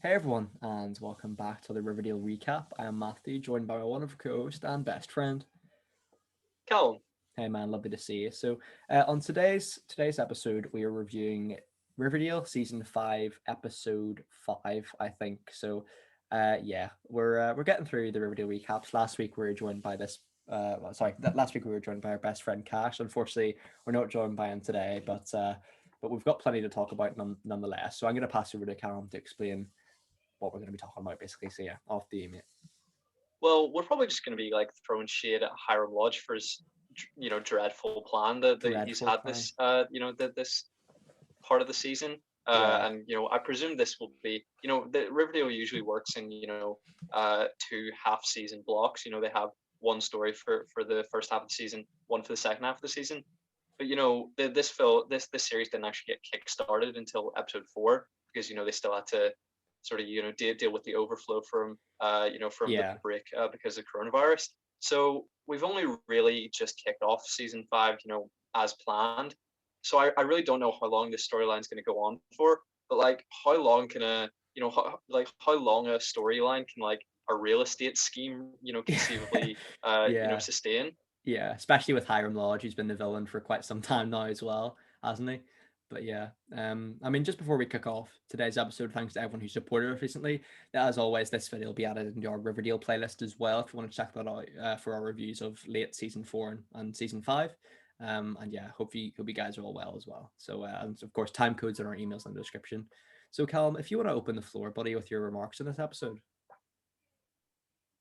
Hey everyone, and welcome back to the Riverdale recap. I am Matthew, joined by my wonderful co-host and best friend. Callum. Hey man, lovely to see you. So, on today's episode, we are reviewing Riverdale season 5, episode 5, I think. So, yeah, we're getting through the Riverdale recaps. Last week we were joined by last week we were joined by our best friend Cash. Unfortunately, we're not joined by him today, but we've got plenty to talk about nonetheless. So I'm going to pass over to Callum to explain what we're going to be talking about, basically. So yeah, off the mate. Well, we're probably just going to be like throwing shade at Hiram Lodge for his, dreadful plan that he's Dreadful had plan. this part of the season. Yeah. And I presume this will be, the Riverdale usually works in two half season blocks. They have one story for the first half of the season, one for the second half of the season. But this series didn't actually get kick started until episode 4 because they still had to sort of deal with the overflow from the Yeah. break because of coronavirus. So we've only really just kicked off season 5, as planned. So I really don't know how long this storyline is going to go on for. But like, how long can how long a storyline can like a real estate scheme conceivably Yeah. sustain? Yeah. Especially with Hiram Lodge, who's been the villain for quite some time now as well, hasn't he? But yeah, I mean, just before we kick off today's episode, thanks to everyone who supported us recently. As always, this video will be added into our Riverdale playlist as well if you want to check that out for our reviews of late season 4 and season 5. And yeah, hope you guys are all well as well. So, and of course, time codes and our emails in the description. So, Callum, if you want to open the floor, buddy, with your remarks in this episode.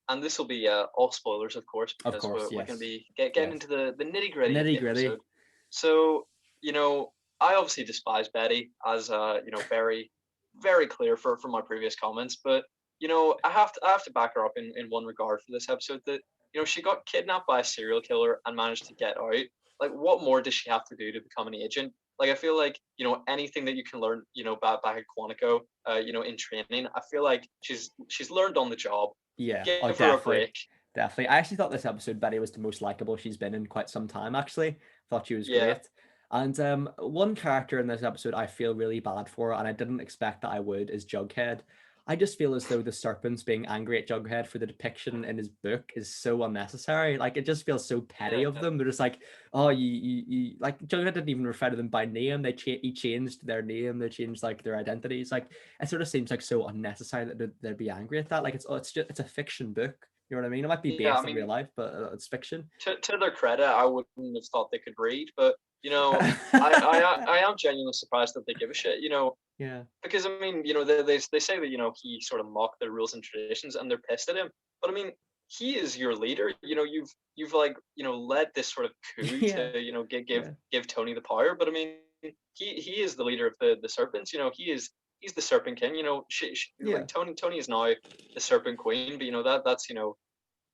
And this will be all spoilers, of course, Of because course, we're going to yes. be getting into the nitty gritty of Nitty the gritty. episode. So, I obviously despise Betty, as very, very clear from my previous comments. But I have to back her up in one regard for this episode, that she got kidnapped by a serial killer and managed to get out. Like, what more does she have to do to become an agent? Like, I feel like anything that you can learn back at Quantico, in training, I feel like she's learned on the job. Yeah, oh, Give her a definitely. break. Definitely. I actually thought this episode, Betty, was the most likable she's been in quite some time, actually. Thought she was Yeah. great. And one character in this episode I feel really bad for, and I didn't expect that I would, is Jughead. I just feel as though the serpents being angry at Jughead for the depiction in his book is so unnecessary. Like, it just feels so petty Yeah. of them. They're just like, oh, you like, Jughead didn't even refer to them by name. He changed their name. They changed like their identities. Like, it sort of seems like so unnecessary that they'd be angry at that. Like, it's a fiction book. You know what I mean? It might be Yeah, I based in real mean, life, but it's fiction. to their credit, I wouldn't have thought they could read, but I am genuinely surprised that they give a shit. Yeah. Because I mean, they say that he sort of mocked their rules and traditions, and they're pissed at him. But I mean, he is your leader. You've like led this sort of coup Yeah. to Yeah. give Tony the power. But I mean, he is the leader of the serpents. He's the Serpent King. Yeah. Like Tony is now the Serpent Queen. But that's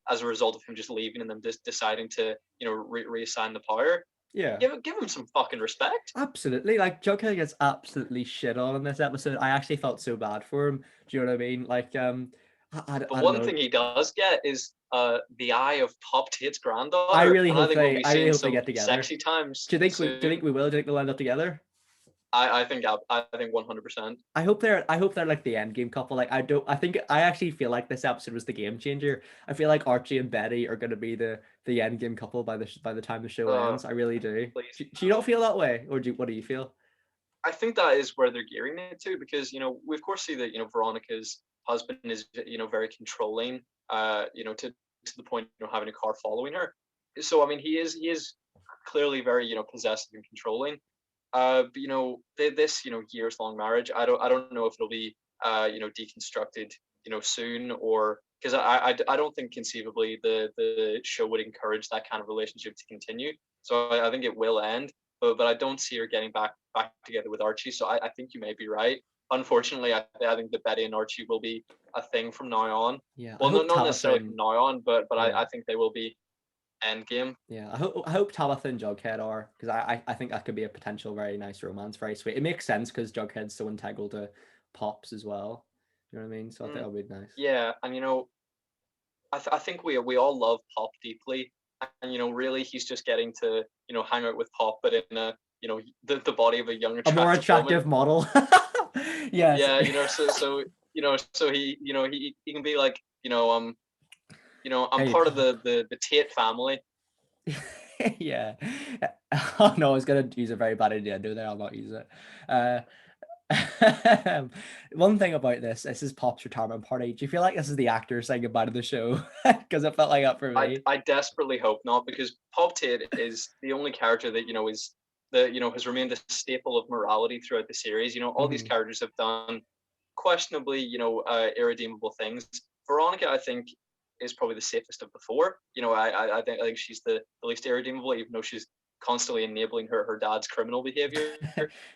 as a result of him just leaving and them just deciding to reassign the power. Yeah. Give him some fucking respect. Absolutely. Like, Jughead gets absolutely shit on in this episode. I actually felt so bad for him. Do you know what I mean? Like, But I don't one know. thing he does get is the eye of Pop Tate's I granddaughter, really and I hope think we'll they be I really seeing hope they some get together. sexy times Do you soon. think we will? Do you think they'll end up together? I think 100%. I hope they're like the end game couple. Like, I think I actually feel like this episode was the game changer. I feel like Archie and Betty are gonna be the end game couple by the time the show Uh, ends. I really do. Please Do you not feel that way? Or what do you feel? I think that is where they're gearing it to, because we of course see that Veronica's husband is very controlling, to the point having a car following her. So I mean he is clearly very possessive and controlling. But this years long marriage, I don't know if it'll be deconstructed soon, or because I don't think conceivably the show would encourage that kind of relationship to continue. So I think it will end, but I don't see her getting back together with Archie. So I think you may be right. Unfortunately, I think that Betty and Archie will be a thing from now on. Yeah, I Well, hope not Talitha necessarily and from now on, but yeah. I think they will be end game. Yeah, I hope Talitha and Jughead are, because I think that could be a potential very nice romance, very sweet. It makes sense because Jughead's so integral to Pops as well. You know what I mean? So I think Mm, that'll be nice. yeah, and I think we all love Pop deeply, and really he's just getting to hang out with Pop, but in a the body of a young A more attractive woman. attractive model. Yes. Yeah, so so he can be like, I'm Hey, part of Pop. the Tate family. Yeah. Oh no, I was gonna use a very bad idea. No, there, I'll not use it. Uh, one thing about this is Pop's retirement party. Do you feel like this is the actor saying goodbye to the show? Because it felt like that for I me. I desperately hope not, because Pop Tate is the only character that is has remained a staple of morality throughout the series. All these Hmm. characters have done questionably, irredeemable things. Veronica, I think, is probably the safest of the four. I think she's the least irredeemable, even though she's constantly enabling her dad's criminal behavior.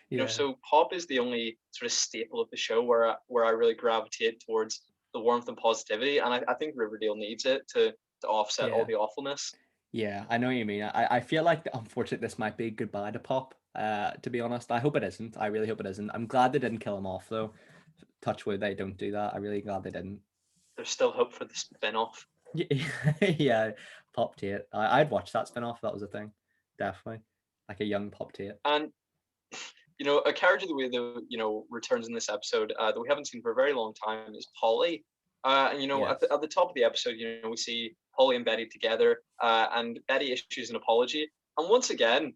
Yeah, So Pop is the only sort of staple of the show where I really gravitate towards the warmth and positivity, and I think Riverdale needs it to offset all yeah, the awfulness. yeah. I know what you mean. I feel like, unfortunately, this might be goodbye to Pop. To be honest, I hope it isn't. I really hope it isn't. I'm glad they didn't kill him off, though. Touch wood, they don't do that. I'm really glad they didn't. There's still hope for the spin-off. Yeah, Pop Tate. I'd watch that spin-off if that was a thing. Definitely. Like a young Pop Tate. And a character that returns in this episode that we haven't seen for a very long time is Polly. And Yes. at the top of the episode, we see Polly and Betty together, and Betty issues an apology. And once again,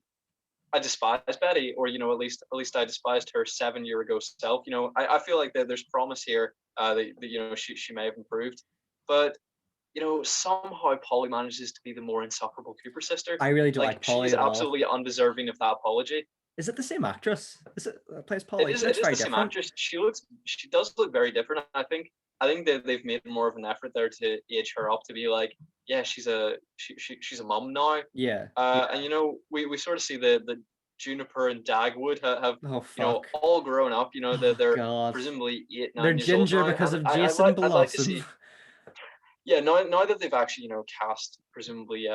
I despise Betty, or at least I despised her 7 year ago self. I feel like there's promise here, that she may have improved, but somehow Polly manages to be the more insufferable Cooper sister. I really do Like, like Polly she's as well. absolutely undeserving of that apology. Is it the same actress? Is it that plays It Polly? is She it looks is very the same different. actress. She does look very different. I think that they've made more of an effort there to age her up to be like, yeah, she's a mum now. Yeah. And we sort of see the Juniper and Dagwood have Oh fuck. all grown up. Oh They're god. presumably eight, They're 9 years old ginger now, because and of I, I'd Jason like I'd like to Blossom. see, yeah, now that they've actually cast presumably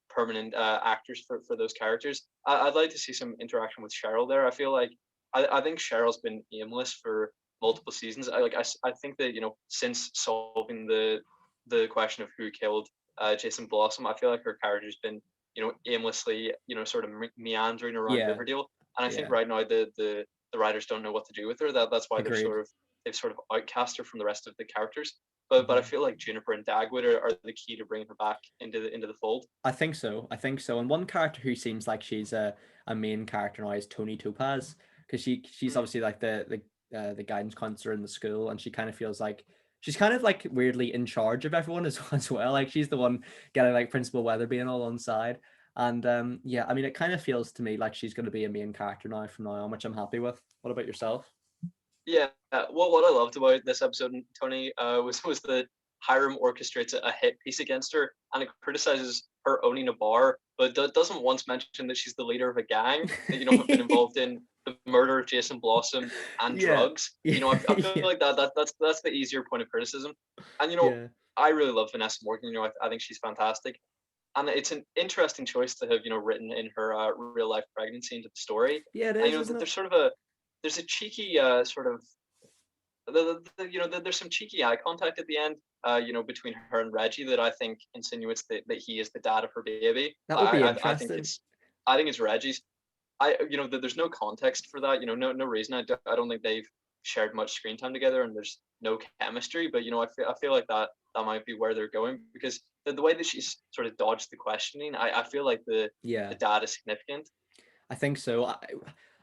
permanent actors for those characters, I'd like to see some interaction with Cheryl there. I think Cheryl's been aimless for multiple seasons. I think that since solving the question of who killed Jason Blossom, I feel like her character's been aimlessly sort of meandering around Yeah. Riverdale, and I think Yeah. right now the writers don't know what to do with her. That's why Agreed. they've sort of outcast her from the rest of the characters. But I Hmm. feel like Juniper and Dagwood are the key to bringing her back into the fold. I think so. I think so. And one character who seems like she's a main character now is Tony Topaz, because she's Mm. obviously like the guidance counselor in the school, and she kind of feels like she's kind of like weirdly in charge of everyone as well. Like she's the one getting like Principal Weatherby and all on side. And yeah, I mean, it kind of feels to me like she's going to be a main character now from now on, which I'm happy with. What about yourself? Yeah. Well, what I loved about this episode, Tony, was that Hiram orchestrates a hit piece against her, and it criticizes her owning a bar, but doesn't once mention that she's the leader of a gang that have been involved in the murder of Jason Blossom and Yeah. drugs. Yeah. I feel Yeah. like that's the easier point of criticism. And Yeah. I really love Vanessa Morgan. I think she's fantastic, and it's an interesting choice to have written in her real life pregnancy into the story. Yeah, it And is, isn't it? there's sort of there's a cheeky sort of there's some cheeky eye contact at the end, between her and Reggie that I think insinuates that he is the dad of her baby. That would be I think interesting. I think it's Reggie's. That there's no context for that. No reason. I don't think they've shared much screen time together, and there's no chemistry. But I feel like that might be where they're going, because the way that she's sort of dodged the questioning, I feel like the Yeah. dad is significant. I think so.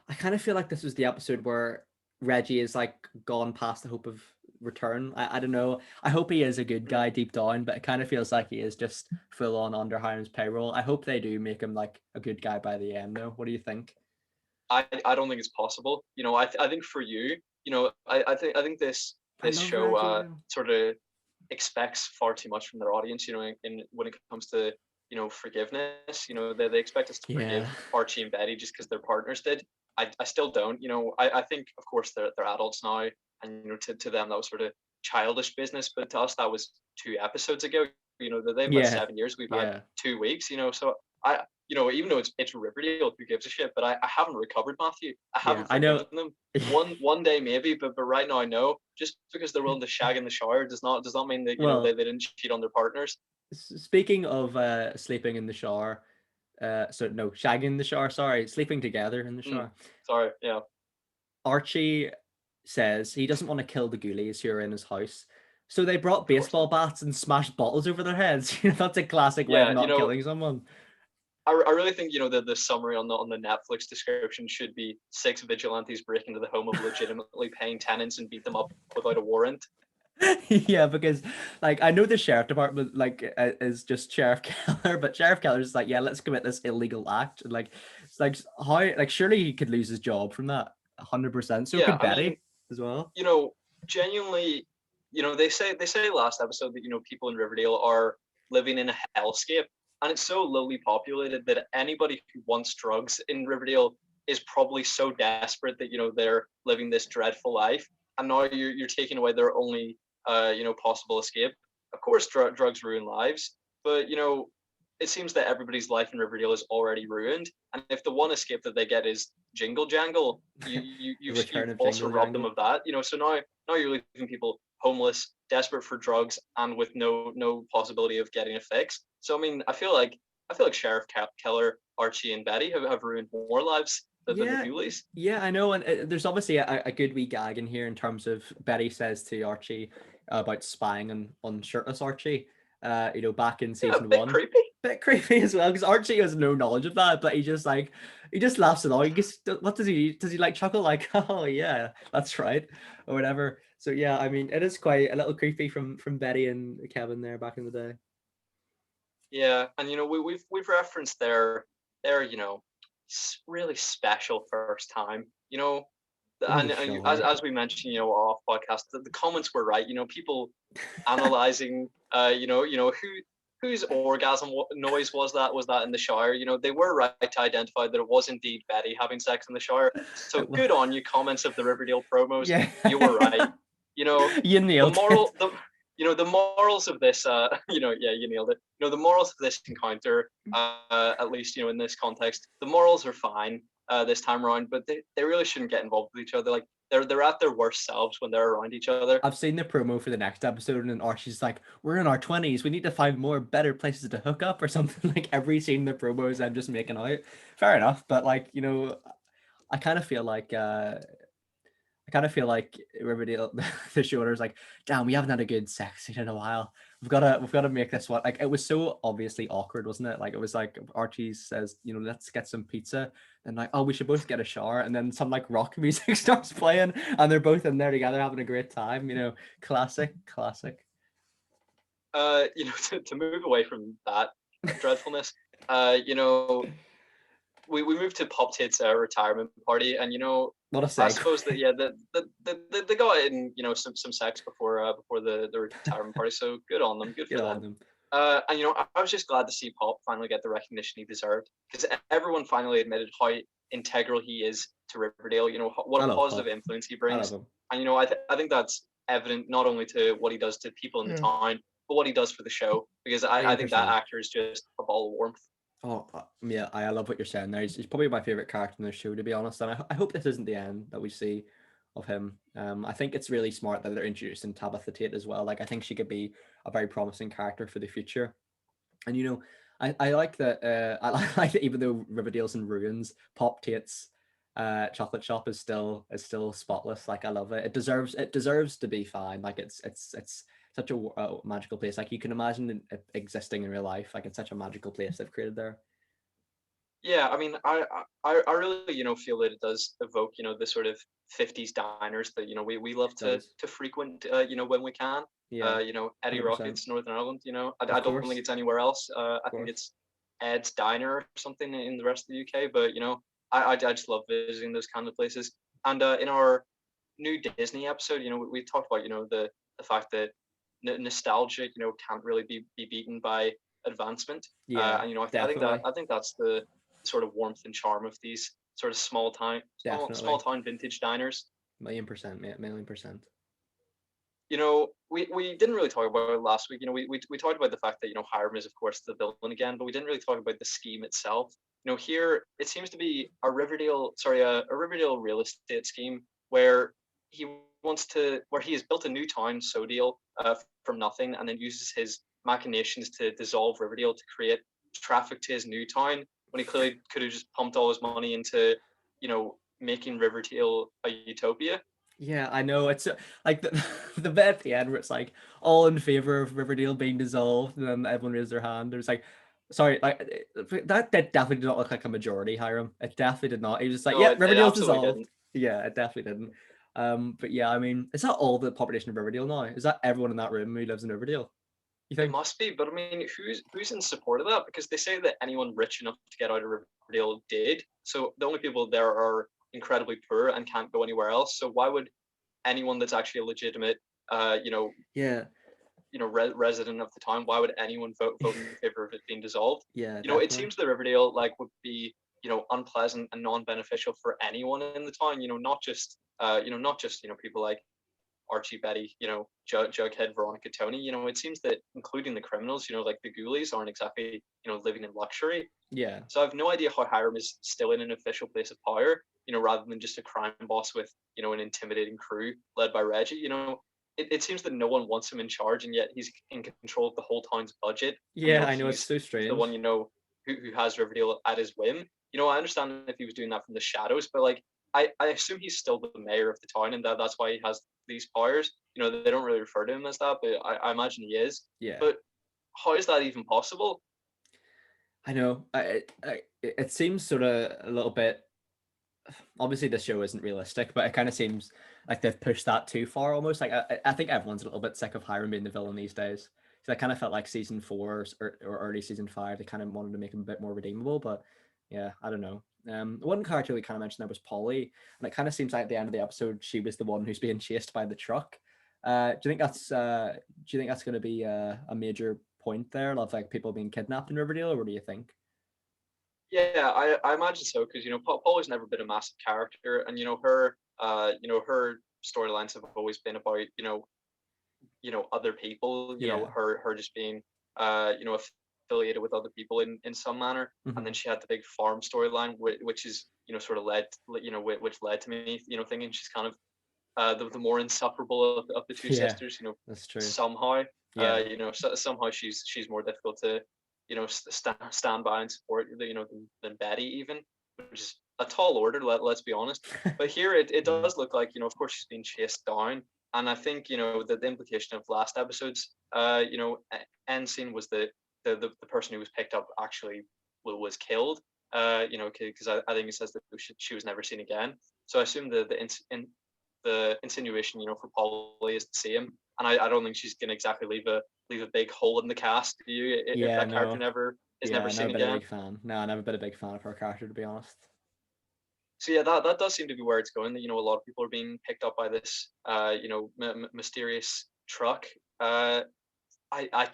I kind of feel like this was the episode where Reggie is like gone past the hope of return. I don't know. I hope he is a good Mm. guy deep down, but it kind of feels like he is just full on under Hiram's payroll. I hope they do make him like a good guy by the end, though. What do you think? I don't think it's possible. I think for you, I think I this love show Reggie though. sort of expects far too much from their audience. When it comes to forgiveness. They expect us to Yeah. forgive Archie and Betty just because their partners did. I still don't. I think of course they're adults now, and to them that was sort of childish business, but to us that was 2 episodes ago. They've had Yeah. 7 years. We've had Yeah. 2 weeks. So I even though it's Riverdale, who gives a shit? But I haven't recovered, Matthew. I Yeah. haven't I know. forgiven them. One day maybe, but right now I know. Just because they're willing to shag in the shower does not mean that Well, they didn't cheat on their partners. speaking of sleeping in the shower, so no, shagging in the shower, sorry, sleeping together in the Mm, shower. sorry, yeah. Archie says he doesn't want to kill the ghoulies who are in his house. So they brought Of course baseball not. bats and smashed bottles over their heads. That's a classic way of Yeah, not killing someone. I really think the summary on the Netflix description should be 6 vigilantes break into the home of legitimately paying tenants and beat them up without a warrant. Yeah, because like I know the sheriff department is just Sheriff Keller, but Sheriff Keller's like, yeah, let's commit this illegal act. And like, it's like how like surely he could lose his job from that 100%. So Yeah, could I mean, Betty as well. you know, genuinely, they say last episode that people in Riverdale are living in a hellscape, and it's so lowly populated that anybody who wants drugs in Riverdale is probably so desperate that they're living this dreadful life, and now you're taking away their only possible escape. Of course, drugs ruin lives, but it seems that everybody's life in Riverdale is already ruined, and if the one escape that they get is jingle jangle, The you've return of also Jingle robbed them Jangle. of that. So now you're leaving people homeless, desperate for drugs, and with no possibility of getting a fix. So I mean, I feel like Sheriff Keller, Archie, and Betty have ruined more lives than the Yeah, Ghoulies. yeah, I know, and there's obviously a good wee gag in here in terms of Betty says to Archie about spying on shirtless Archie. Back in Yeah, a season bit one, creepy. bit creepy as well because Archie has no knowledge of that, but he just laughs it off. What does he like chuckle like? Oh yeah, that's right, or whatever. So yeah, I mean, it is quite a little creepy from Betty and Kevin there back in the day. Yeah, and we've referenced their really special first time. Oh And as sure. as we mentioned, off podcast, the comments were right. People analyzing, whose orgasm noise was that? Was that in the shower? They were right to identify that it was indeed Betty having sex in the shower. So good on you, comments of the Riverdale promos. Yeah, You were right. You know, you the nailed it. moral, the morals of this, yeah, you nailed it. The morals of this encounter, at least in this context, the morals are fine this time around, but they really shouldn't get involved with each other. Like they're at their worst selves when they're around each other. I've seen the promo for the next episode, and Archie's like, "We're in our 20s. We need to find more better places to hook up or something." Like every scene in the promos, I'm just making out. Fair enough, but like I kind of feel like Riverdale, the showrunner's like, "Damn, we haven't had a good sex scene in a while. We've got to make this one." Like it was so obviously awkward, wasn't it? Like it was like Archie says, "Let's get some pizza," and like, "Oh, we should both get a shower," and then some like rock music starts playing, and they're both in there together having a great time. Classic, classic. To move away from that dreadfulness, we moved to Pop Tate's retirement party, and What a I segue. suppose that yeah, they got in some sex before the retirement party, so good on them, good Get for on them. them. And I was just glad to see Pop finally get the recognition he deserved, because everyone finally admitted how integral he is to Riverdale. What I a love positive Pop. influence he I love brings, him. and I think that's evident not only to what he does to people in the town, but what he does for the show, because I Million think that percent. actor is just a ball of warmth. Oh, yeah, I love what you're saying there. He's probably my favorite character in the show, to be honest. And I hope this isn't the end that we see of him. I think it's really smart that they're introducing Tabitha Tate as well. Like, I think she could be a very promising character for the future. And I like that. I like that even though Riverdale's in ruins, Pop Tate's chocolate shop is still spotless. Like, I love it. It deserves to be fine. Like, it's such a magical place. Like, you can imagine it existing in real life. Like, it's such a magical place they've created there. Yeah, I mean, I really feel that it does evoke the sort of 50s diners that we love It to does. frequent when we can. Yeah, Eddie 100%. Rockets, Northern Ireland. I Of don't think course, it's anywhere else. of I think course. it's Ed's Diner or something in the rest of the UK. But I just love visiting those kind of places. And in our new Disney episode, we talked about the fact that nostalgia can't really be beaten by advancement. Yeah, And definitely, I think that's the sort of warmth and charm of these sort of small definitely. town vintage diners. Million percent, mate. Million percent. We didn't really talk about it last week. We talked about the fact that Hiram is of course the villain again, but we didn't really talk about the scheme itself. Here it seems to be a Riverdale real estate scheme where he where he has built a new town, Sodale, from nothing, and then uses his machinations to dissolve Riverdale to create traffic to his new town, when he clearly could have just pumped all his money into making Riverdale a utopia. Yeah, I know. It's like the bit at the end where it's like all in favor of Riverdale being dissolved, and then everyone raised their hand. It was like, sorry, like that definitely did not look like a majority, Hiram. It definitely did not. He was just like, No, yeah, it Riverdale's absolutely dissolved. didn't. Yeah, it definitely didn't. But yeah, I mean, is that all the population of Riverdale now? Is that everyone in that room who lives in Riverdale? You It think? must be, but I mean, who's in support of that? Because they say that anyone rich enough to get out of Riverdale did. So the only people there are incredibly poor and can't go anywhere else. So why would anyone that's actually a legitimate, uh, you know, Yeah, resident of the town, why would anyone vote in favor of it being dissolved? yeah, It definitely. seems that Riverdale like would be unpleasant and non-beneficial for anyone in the town. Not just people like Archie, Betty, Jughead, Veronica, Tony. It seems that including the criminals, like the ghoulies, aren't exactly living in luxury. Yeah, So I have no idea how Hiram is still in an official place of power, rather than just a crime boss with, an intimidating crew led by Reggie. It seems that no one wants him in charge, and yet he's in control of the whole town's budget. And, yeah, I know it's he's so the one, strange. who has Riverdale at his whim. I understand if he was doing that from the shadows, but like, I assume he's still the mayor of the town, and that's why he has these powers. They don't really refer to him as that, but I imagine he is. Yeah. But how is that even possible? I know. It seems sort of a little bit. Obviously, this show isn't realistic, but it kind of seems like they've pushed that too far almost. Like, I think everyone's a little bit sick of Hiram being the villain these days. So I kind of felt like season 4 or early season 5, they kind of wanted to make him a bit more redeemable. But yeah, I don't know. One character we kind of mentioned there was Polly, and it kind of seems like at the end of the episode, she was the one who's being chased by the truck. Do you think that's going to be a major point there of like people being kidnapped in Riverdale, or what do you think? Yeah, I imagine so because Paul has never been a massive character, and her storylines have always been about other people, Yeah. her just being affiliated with other people in some manner, and Hmm. then she had the big farm storyline, which is sort of led which led to me thinking she's kind of the more insufferable of the two Yeah, sisters. that's true. Somehow, Yeah. somehow she's more difficult to stand by and support than Betty even, which is a tall order. Let's be honest. But here it Yeah. does look like of course she's being chased down, and I think the implication of last episode's end scene was that the person who was picked up actually was killed. Because I think it says that she was never seen again. So I assume the insinuation, for Polly is the same. And I don't think she's gonna exactly leave a big hole in the cast. Do you, if Yeah, that character no. never is Yeah, never I've never seen been a again? big fan. No, I've never been a big fan of her character, to be honest. So yeah, that does seem to be where it's going. That a lot of people are being picked up by this mysterious truck. I I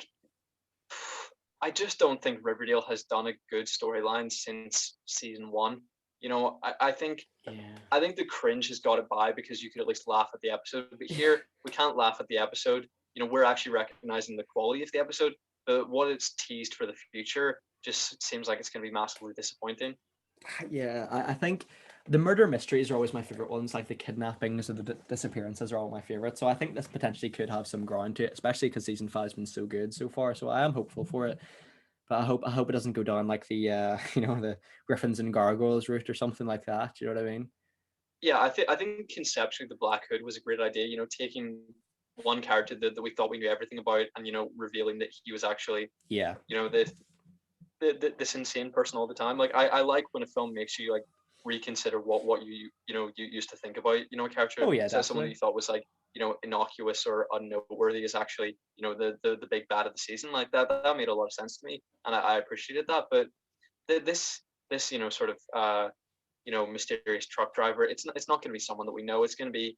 I just don't think Riverdale has done a good storyline since season one. Yeah. I think the cringe has got it by because you could at least laugh at the episode. But here we can't laugh at the episode. We're actually recognizing the quality of the episode, but what it's teased for the future just seems like it's going to be massively disappointing. Yeah, I think the murder mysteries are always my favorite ones. Like the kidnappings or the disappearances are all my favorite. So I think this potentially could have some ground to it, especially because season 5's been so good so far. So I am hopeful for it. But I hope it doesn't go down like the the Griffins and Gargoyles route or something like that. You know what I mean? Yeah, I think conceptually the Black Hood was a great idea. Taking one character that we thought we knew everything about and revealing that he was actually Yeah. this insane person all the time. Like I like when a film makes you like reconsider what you used to think about a character. Oh yeah, So someone that definitely. you thought was like innocuous or unnoteworthy is actually the big bad of the season. Like that made a lot of sense to me, and I appreciated that. But this sort of mysterious truck driver, it's not going to be someone that we know. It's going to be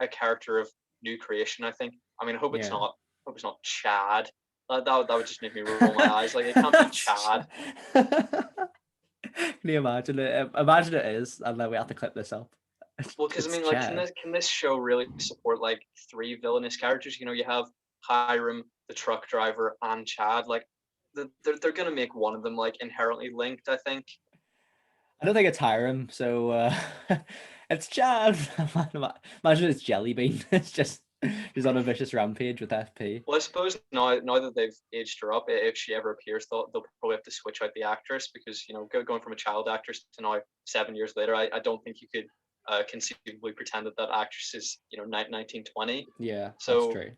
a character of new creation. I think. I mean, I hope it's Yeah. not. Hope it's not Chad. That would just make me roll my eyes. Like it can't be Chad. Can you imagine it? Imagine it is, and then we have to clip this up. Well, because I It's mean, like, can Chad. this show really support like three villainous characters? You have Hiram, the truck driver, and Chad. Like, they're gonna make one of them like inherently linked. I think. I don't think it's Hiram, so it's Chad. Imagine it's Jelly Bean. It's just she's on a vicious rampage with FP. Well, I suppose now that they've aged her up, if she ever appears, they'll probably have to switch out the actress because going from a child actress to now 7 years later, I don't think you could conceivably pretend that that actress is 1920. Yeah, that's So true.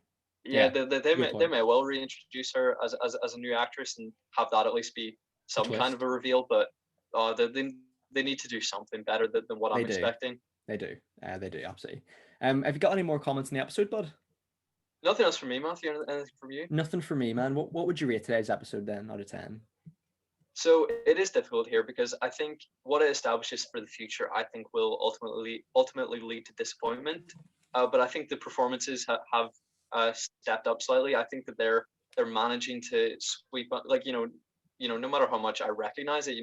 yeah, Yeah, they good may they point. may well reintroduce her as a new actress and have that at least be A some kind of twist. a reveal. But they need to do something better than what They I'm do. expecting. They do. They do, absolutely. Have you got any more comments in the episode, bud? Nothing else from me, Matthew. Anything from you? Nothing for me, man. What would you rate today's episode then out of 10? So it is difficult here because I think what it establishes for the future, I think, will ultimately lead to disappointment. But I think the performances have stepped up slightly. I think that they're managing to sweep up, like no matter how much I recognize it,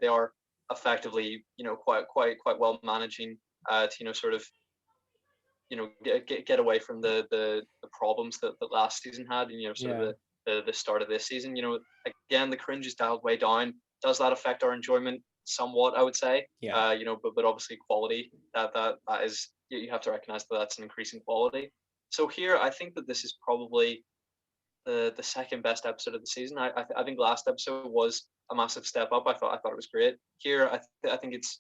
they are effectively quite well managing to sort of get away from the problems that last season had, and sort of Yeah. the start of this season. Again, the cringe is dialed way down. Does that affect our enjoyment somewhat? I would say. Yeah. But obviously quality, that is, you have to recognize that that's an increasing quality. So here, I think that this is probably the second best episode of the season. I think last episode was a massive step up. I thought it was great. Here, I think it's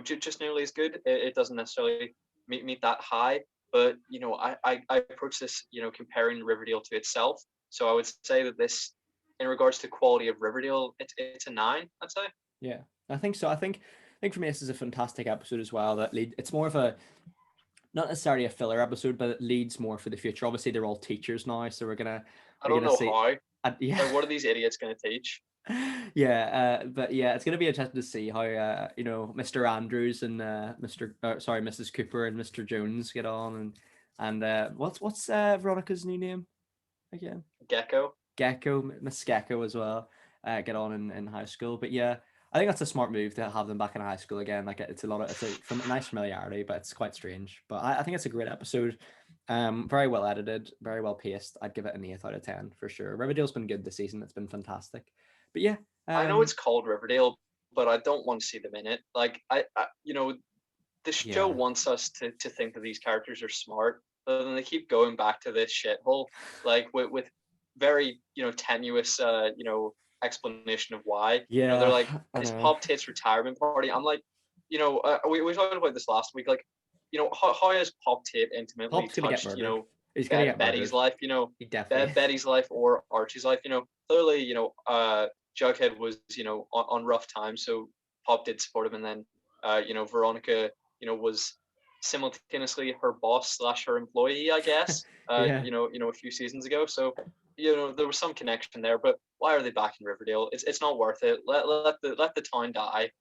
just nearly as good. It doesn't necessarily meet that high, but I approach this comparing Riverdale to itself. So I would say that this, in regards to quality of Riverdale, it's a 9. I'd say. Yeah. I think so. I think for me this is a fantastic episode as well. It's more of a, not necessarily a filler episode, but it leads more for the future. Obviously, they're all teachers now, so I we're don't gonna know see. how. Yeah, Like, what are these idiots going to teach? yeah, but yeah, it's gonna be interesting to see how Mr. Andrews and Mrs. Cooper and Mr. Jones get on, and what's Veronica's new name again? Gecko. Gecko, Miss Gecko as well, get on in high school. But yeah, I think that's a smart move to have them back in high school again. Like it's a nice familiarity, but it's quite strange. But I think it's a great episode. Very well edited, very well paced. I'd give it an 8 out of 10 for sure. Riverdale's been good this season. It's been fantastic. But yeah, I know it's called Riverdale, but I don't want to see them in it. Like the show yeah, wants us to think that these characters are smart, but then they keep going back to this shithole, like with very tenuous explanation of why. They're yeah, like, I it's know. Pop Tate's retirement party. I'm like, we talked about this last week. Like, how has Pop Tate intimately Pop's gonna get touched murdered. He's gonna get Betty's murdered. life? He definitely is. Betty's life or Archie's life. Clearly, Jughead was on rough times, so Pop did support him, and then Veronica was simultaneously her boss slash her employee, I guess. Yeah. A few seasons ago, so there was some connection there. But why are they back in Riverdale? It's not worth it. Let the town die.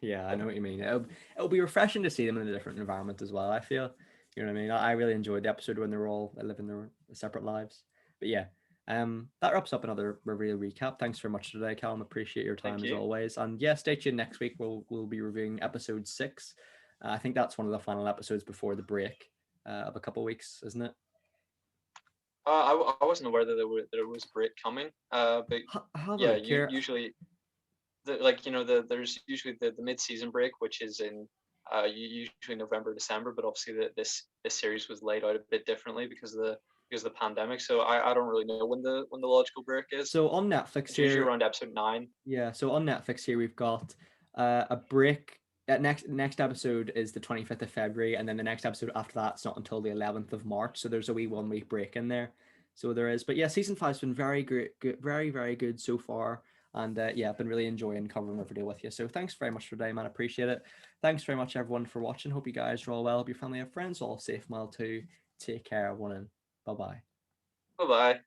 Yeah, I know what you mean. It'll be refreshing to see them in a different environment as well. I feel, you know what I mean. I really enjoyed the episode when they were all living their separate lives. But yeah, that wraps up another Riverdale recap. Thanks very much today, Callum. Appreciate your time Thank as you. always. And yeah, stay tuned next week. We'll be reviewing episode 6. I think that's one of the final episodes before the break of a couple of weeks, isn't it? I wasn't aware that there was a break coming. But Have a yeah, look here. usually there's usually the mid-season break, which is in usually November, December, but obviously this series was laid out a bit differently because of the pandemic. So I don't really know when the logical break is. So on Netflix It's usually here, around episode 9. yeah, so on Netflix here we've got a break. Next episode is the 25th of February, and then the next episode after that's not until the 11th of March. So there's a wee 1 week break in there. So there is, but yeah, season 5's been very great, good, very very good so far, and yeah, I've been really enjoying covering Riverdale with you. So thanks very much for today, man. I appreciate it. Thanks very much everyone for watching. Hope you guys are all well. Hope your family and friends are all safe, mile too. Take care, everyone, and bye bye. Bye bye.